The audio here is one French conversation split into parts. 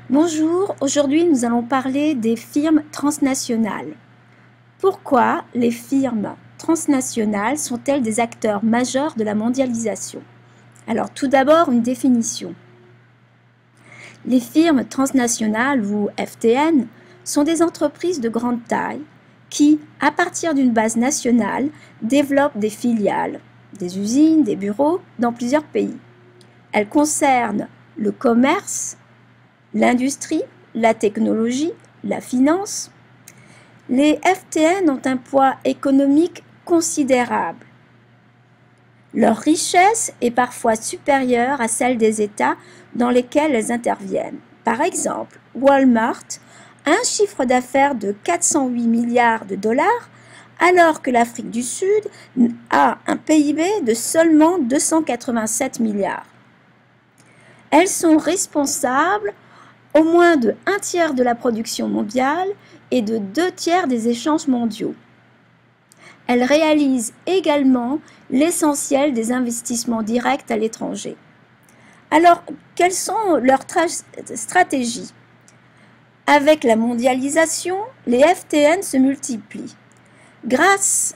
Bonjour, aujourd'hui nous allons parler des firmes transnationales. Pourquoi les firmes transnationales sont-elles des acteurs majeurs de la mondialisation? Alors tout d'abord une définition. Les firmes transnationales ou FTN sont des entreprises de grande taille qui, à partir d'une base nationale, développent des filiales, des usines, des bureaux dans plusieurs pays. Elles concernent le commerce, l'industrie, la technologie, la finance. Les FTN ont un poids économique considérable. Leur richesse est parfois supérieure à celle des États dans lesquels elles interviennent. Par exemple, Walmart a un chiffre d'affaires de 408 milliards de dollars, alors que l'Afrique du Sud a un PIB de seulement 287 milliards. Elles sont responsables au moins de 1/3 de la production mondiale et de 2/3 des échanges mondiaux. Elles réalisent également l'essentiel des investissements directs à l'étranger. Alors, quelles sont leurs stratégies? Avec la mondialisation, les FTN se multiplient grâce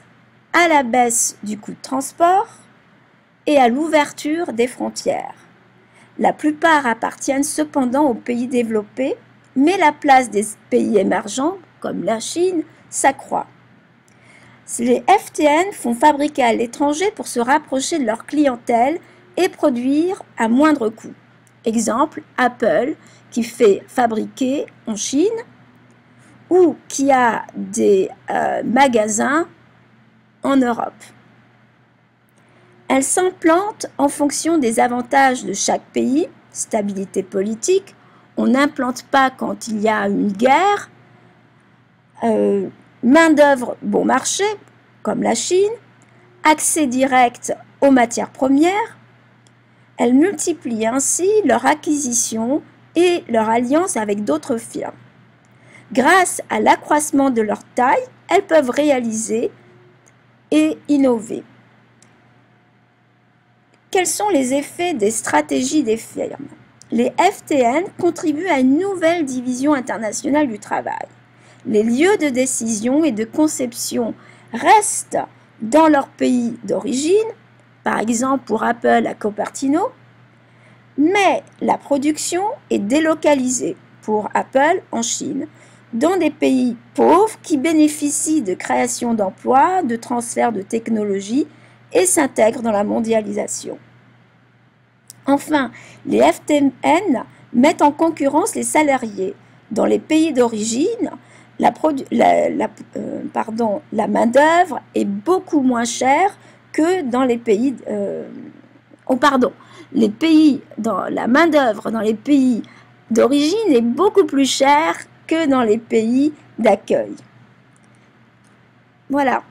à la baisse du coût de transport et à l'ouverture des frontières. La plupart appartiennent cependant aux pays développés, mais la place des pays émergents, comme la Chine, s'accroît. Les FTN font fabriquer à l'étranger pour se rapprocher de leur clientèle et produire à moindre coût. Exemple, Apple, qui fait fabriquer en Chine ou qui a des magasins en Europe. Elles s'implantent en fonction des avantages de chaque pays, stabilité politique, on n'implante pas quand il y a une guerre, main-d'œuvre bon marché, comme la Chine, accès direct aux matières premières. Elles multiplient ainsi leur acquisition et leur alliance avec d'autres firmes. Grâce à l'accroissement de leur taille, elles peuvent réaliser et innover. Quels sont les effets des stratégies des firmes? Les FTN contribuent à une nouvelle division internationale du travail. Les lieux de décision et de conception restent dans leur pays d'origine, par exemple pour Apple à Cupertino, mais la production est délocalisée pour Apple en Chine, dans des pays pauvres qui bénéficient de création d'emplois, de transfert de technologies et s'intègrent dans la mondialisation. Enfin, les FTN mettent en concurrence les salariés. Dans les pays d'origine, la main-d'œuvre est beaucoup moins chère que dans les pays... la main-d'œuvre dans les pays d'origine est beaucoup plus chère que dans les pays d'accueil. Voilà.